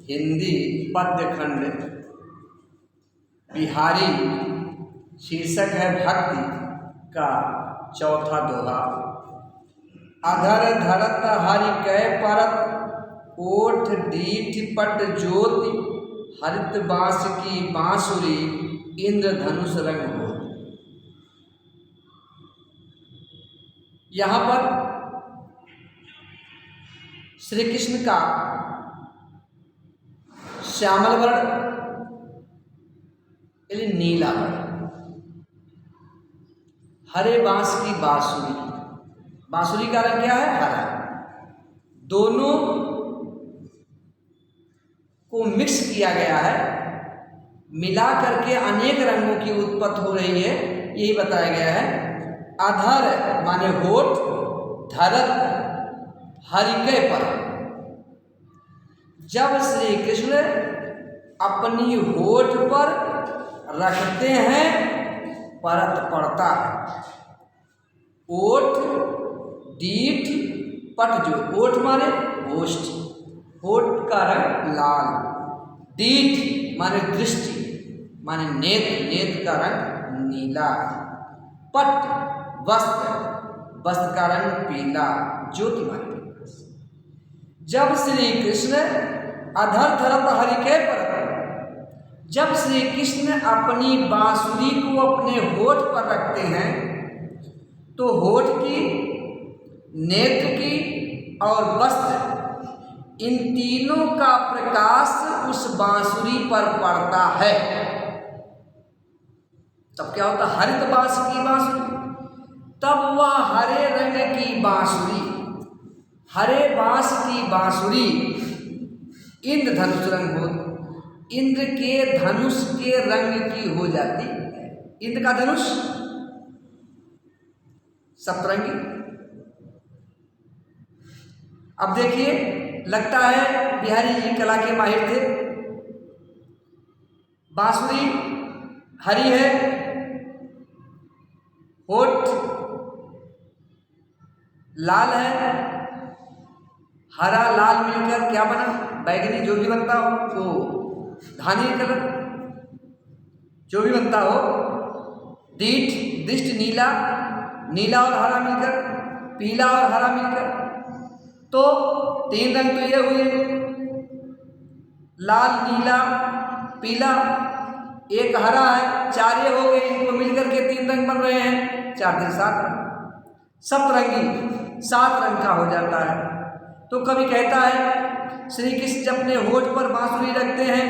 हिंदी पद्य खंड बिहारी, शीर्षक है भक्ति का चौथा दोहा। अधर धरत हरि कै परत, ओठ डीठ पट ज्योति, हरित बांस की बांसुरी, इंद्रधनुष रंग हो। यहाँ पर श्री कृष्ण का श्यामल वर्ण यानी नीला वर्ण, हरे बांस की बांसुरी, बांसुरी का रंग क्या है? हरा। दोनों को मिक्स किया गया है, मिला करके अनेक रंगों की उत्पत्ति हो रही है, यही बताया गया है। अधर माने होठ, धरत हरिके पर। जब श्री कृष्ण अपनी होठ पर रखते हैं, परत पड़ता है। ओठ डीठ पट, जो ओठ माने ओष्ठ, होठ का रंग लाल। डीठ माने दृष्टि, माने नेत्र, नेत्र का रंग नीला। पट वस्त्र, वस्त्र का रंग पीला, ज्योति माने। जब श्री कृष्ण अधर धरत हरिके पर, जब श्री कृष्ण अपनी बांसुरी को अपने होठ पर रखते हैं, तो होठ की, नेत्र की और वस्त्र, इन तीनों का प्रकाश उस बांसुरी पर पड़ता है। तब क्या होता? हरित बांस की बांसुरी। तब वह हरे रंग की बांसुरी, हरे बांस की बांसुरी इंद्रधनुष रंग हो, इंद्र के धनुष के रंग की हो जाती है। इंद्र का धनुष सतरंगी। अब देखिए, लगता है बिहारी जी कला के माहिर थे। बांसुरी हरी है, होठ लाल है, हरा लाल मिलकर क्या बना? बैगनी, जो भी बनता हो, तो धानी कलर जो भी बनता हो। डीठ दृष्ट नीला, नीला और हरा मिलकर, पीला और हरा मिलकर, तो तीन रंग तो ये हुए, लाल नीला पीला, एक हरा है, चार ये हो गए। इनको मिलकर के तीन रंग बन रहे हैं, चार दिन सात रंग, सतरंगी, सात रंग का हो जाता है। तो कवि कहता है, श्री कृष्ण जब अपने होठ पर बांसुरी रखते हैं,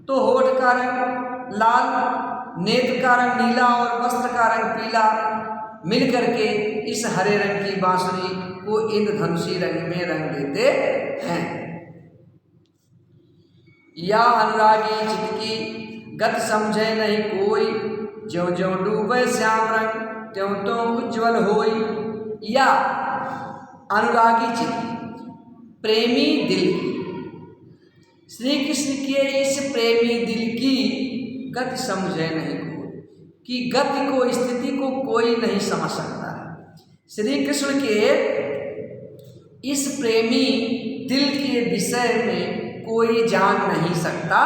तो होठ का रंग लाल, नेत्र का रंग नीला और वस्त्र का रंग पीला मिल करके इस हरे रंग की बांसुरी को इंद्रधनुषी रंग में रंग देते हैं। या अनुरागी चित्त की गत समझे नहीं कोई, ज्यों ज्यों डूबे श्याम रंग त्यों त्यों उज्ज्वल होई। या अनुरागी चित्त, प्रेमी दिल की, श्री कृष्ण के इस प्रेमी दिल की गति समझे नहीं कोई, कि गति को, स्थिति को कोई नहीं समझ सकता है। श्री कृष्ण के इस प्रेमी दिल के विषय में कोई जान नहीं सकता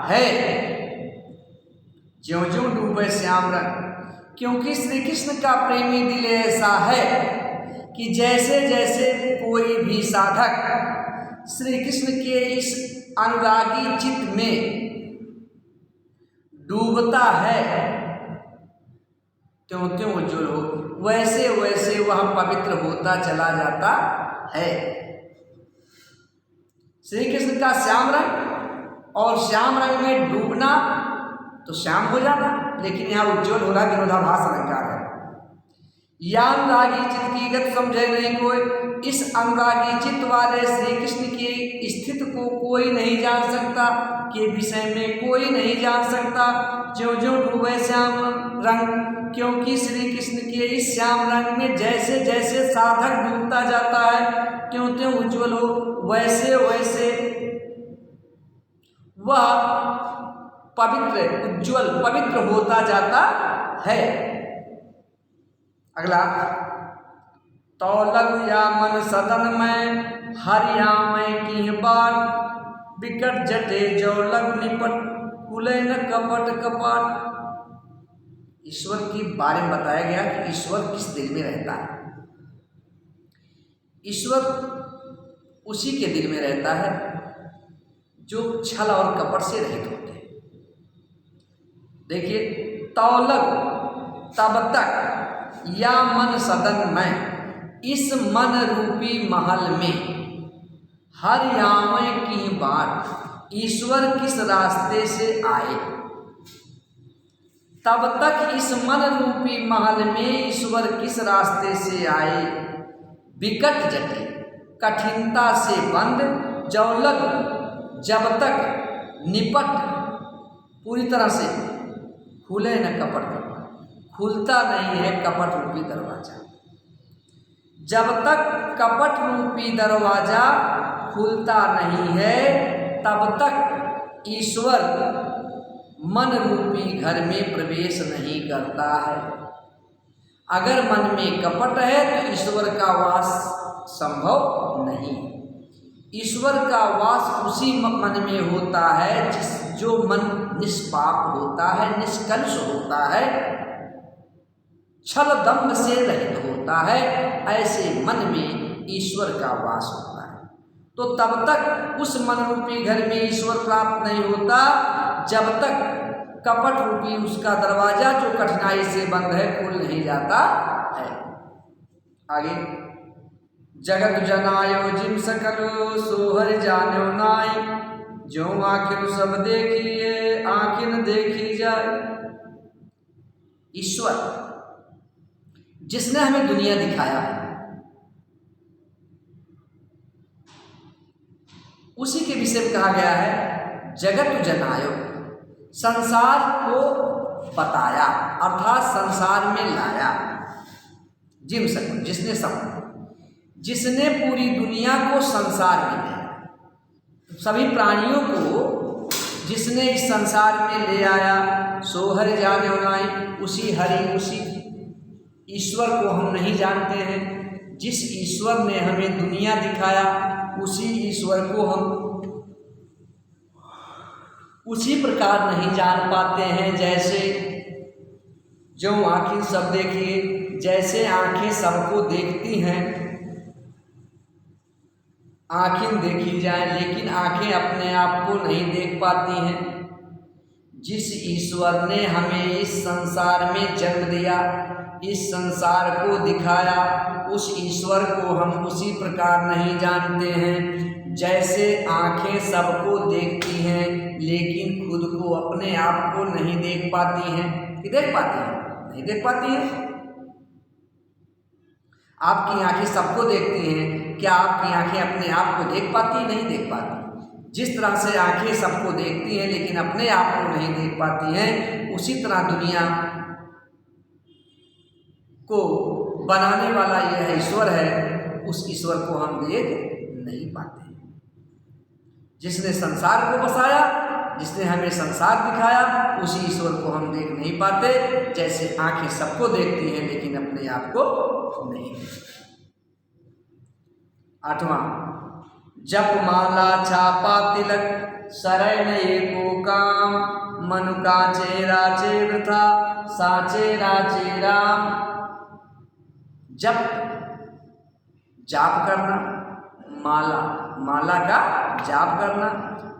है। ज्यों ज्यों डूबे श्याम रंग, क्योंकि श्री कृष्ण का प्रेमी दिल ऐसा है कि जैसे जैसे कोई भी साधक श्री कृष्ण के इस अनुरागी चित्त में डूबता है, त्यों त्यों उज्ज्वल हो, वैसे वैसे वह पवित्र होता चला जाता है। श्री कृष्ण का श्याम रंग, और श्याम रंग में डूबना तो श्याम हो जाना, लेकिन यहाँ उज्ज्वल हो रहा, विरोधाभास अलंकार है। या अनुरागी चित्त की गत समझे नहीं कोई, इस अनुरागी चित्त वाले श्री कृष्ण की स्थिति को कोई नहीं जान सकता, के विषय में कोई नहीं जान सकता। ज्यों ज्यों डूबे श्याम रंग, क्योंकि श्री कृष्ण के इस श्याम रंग में जैसे जैसे साधक डूबता जाता है, त्यों त्यों उज्ज्वल हो, वैसे वैसे वह पवित्र, उज्ज्वल, पवित्र होता जाता है। अगला, तो लघु या मन सदन में हरिया में की बार, बिकट जटे जो लग निपट खुले न कपट कपाट। ईश्वर के बारे में बताया गया कि ईश्वर किस दिल में रहता है। ईश्वर उसी के दिल में रहता है जो छल और कपट से रहित होते हैं। देखिए, तौलग तब तक या मन सदन में, इस मन रूपी महल में हर यामय की बाट ईश्वर किस रास्ते से आए। तब तक इस मन रूपी महल में ईश्वर किस रास्ते से आए। विकट जटे कठिनता से बंद जौलग, जब तक निपट पूरी तरह से खुले न कपट कपाट, खुलता नहीं है कपट रूपी दरवाजा। जब तक कपट रूपी दरवाजा खुलता नहीं है तब तक ईश्वर मन रूपी घर में प्रवेश नहीं करता है। अगर मन में कपट है तो ईश्वर का वास संभव नहीं। ईश्वर का वास उसी मन में होता है जो मन निष्पाप होता है, निष्कलुष होता है, छल दंभ से रहित होता है। ऐसे मन में ईश्वर का वास होता है। तो तब तक उस मन रूपी घर में ईश्वर प्राप्त नहीं होता जब तक कपट रूपी उसका दरवाजा जो कठिनाई से बंद है खुल नहीं जाता है। आगे, जगत जनायो जिम सकलो सोहर जानो नाई, जो आखिर सब देखिए आखिर देखी जाए। ईश्वर जिसने हमें दुनिया दिखाया है उसी के विषय में कहा गया है जगत जनायो, संसार को बताया अर्थात संसार में लाया। जिम सकल जिसने जिसने पूरी दुनिया को संसार में लाया, सभी प्राणियों को जिसने इस संसार में ले आया। सोहर जाने नाई, उसी हरि उसी ईश्वर को हम नहीं जानते हैं। जिस ईश्वर ने हमें दुनिया दिखाया उसी ईश्वर को हम उसी प्रकार नहीं जान पाते हैं जैसे जो आंखें सब देखिए, जैसे आंखें सबको देखती हैं, आंखें देखी जाए लेकिन आंखें अपने आप को नहीं देख पाती हैं। जिस ईश्वर ने हमें इस संसार में जन्म दिया, इस संसार को दिखाया, उस ईश्वर को हम उसी प्रकार नहीं जानते हैं जैसे आंखें सबको देखती हैं लेकिन खुद को अपने आप को नहीं देख पाती हैं। कि देख पाती हैं? नहीं देख पाती हैं। आपकी आंखें सबको देखती हैं, क्या आपकी आंखें अपने आप को देख पाती? नहीं देख पाती। जिस तरह से आंखें सबको देखती हैं लेकिन अपने आप को नहीं देख पाती हैं, उसी तरह दुनिया को बनाने वाला यह ईश्वर है, उस ईश्वर को हम देख नहीं पाते। जिसने संसार को बसाया, जिसने हमें संसार दिखाया, उसी ईश्वर को हम देख नहीं पाते। जैसे आंखें सबको देखती हैं लेकिन अपने आप को नहीं। 8वां, जप माला छापा तिलक शरण एको काम, मनु काचे राचे वृथा साचे राचे राम। जप जाप करना, माला का जाप करना,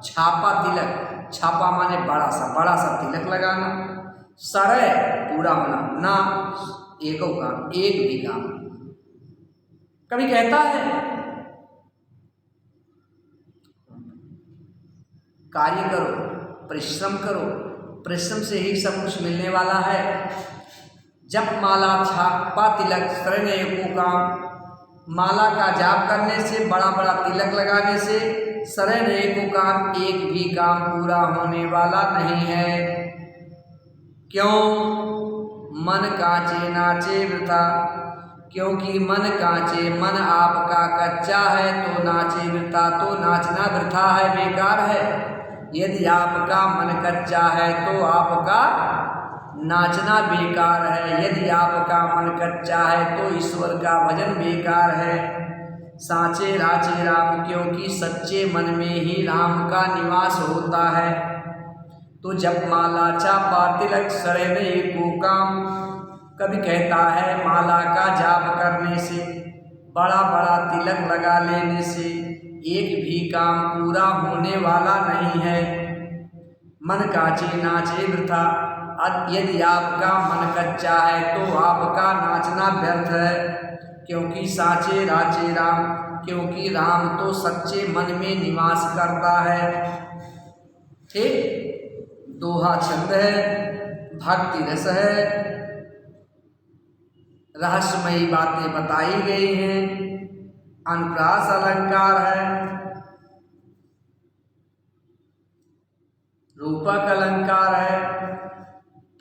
छापा तिलक, छापा माने बड़ा सा तिलक लगाना, सरय पूरा होना, ना एको काम, एक भी काम। कभी कहता है कार्य करो, परिश्रम करो, परिश्रम से ही सब कुछ मिलने वाला है। जप माला छापा तिलक शरण एको काम, माला का जाप करने से, बड़ा बड़ा तिलक लगाने से, शरण एको काम, एक भी काम पूरा होने वाला नहीं है। क्यों? मन कांचे नाचे वृथा, क्योंकि मन कांचे, मन आपका कच्चा है तो नाचे वृथा, तो नाचना वृथा है, बेकार है। यदि आपका मन कच्चा है तो आपका नाचना बेकार है। यदि आपका मन कच्चा है तो ईश्वर का भजन बेकार है। साचे राचे राम, क्योंकि सच्चे मन में ही राम का निवास होता है। तो जप माला चापा तिलक शरण एको काम, कभी कहता है माला का जाप करने से, बड़ा बड़ा तिलक लगा लेने से एक भी काम पूरा होने वाला नहीं है। मन काचे नाचे वृथा, यदि आपका मन कच्चा है तो आपका नाचना व्यर्थ है। क्योंकि साचे राचे राम, क्योंकि राम तो सच्चे मन में निवास करता है। ठीक, दोहा छंद है, भक्ति रस है, रहस्यमयी बातें बताई गई हैं, अनुप्रास अलंकार है, रूपक अलंकार है,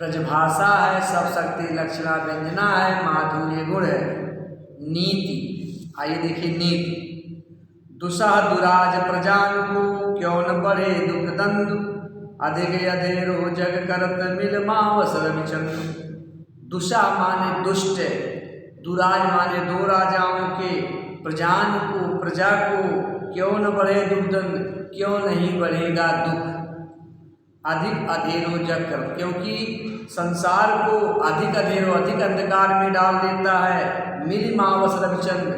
ब्रजभाषा है, सब शक्ति लक्षणा व्यंजना है, माधुर्य गुण है। नीति, आइए देखिए नीति। दुसह दुराज प्रजानुकू, क्यों न बढ़े दुख दंदु, अधिक अधेरो जग करत मिल मावस रविचंद्र। दुषा माने दुष्ट, दुराज माने दो राजाओं के, प्रजानुकू प्रजा को, क्यों न बढ़े दुख दंड, क्यों नहीं बढ़ेगा दुख। अधिक अधेरो जग कर, क्योंकि संसार को अधिक अधेरो अधिक अंधकार में डाल देता है। मिल मावस रविचंद्र,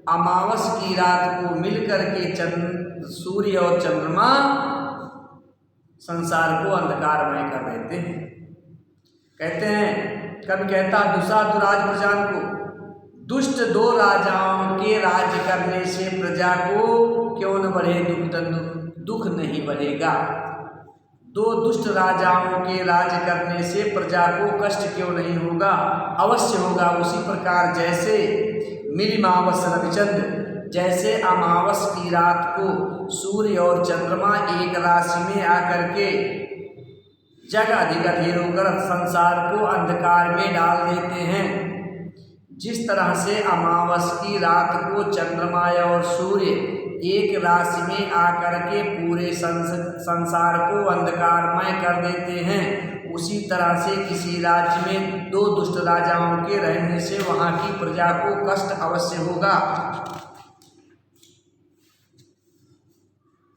अमावस की रात को मिल करके चंद्र सूर्य और चंद्रमा संसार को अंधकारमय कर देते हैं। कहते हैं, कभी कहता दुषा दुराज प्रजा को, दुष्ट दो राजाओं के राज्य करने से प्रजा को क्यों न बढ़े दुख दंड, दुख नहीं बढ़ेगा। दो दुष्ट राजाओं के राज्य करने से प्रजा को कष्ट क्यों नहीं होगा, अवश्य होगा। उसी प्रकार जैसे मिलिमावस रविचंद्र, जैसे अमावस की रात को सूर्य और चंद्रमा एक राशि में आकर के जग अधिक अधेरो कर संसार को अंधकार में डाल देते हैं, जिस तरह से अमावस की रात को चंद्रमा और सूर्य एक राशि में आकर के पूरे संसार को अंधकारमय कर देते हैं, उसी तरह से किसी राज्य में दो दुष्ट राजाओं के रहने से वहां की प्रजा को कष्ट अवश्य होगा।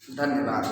धन्यवाद।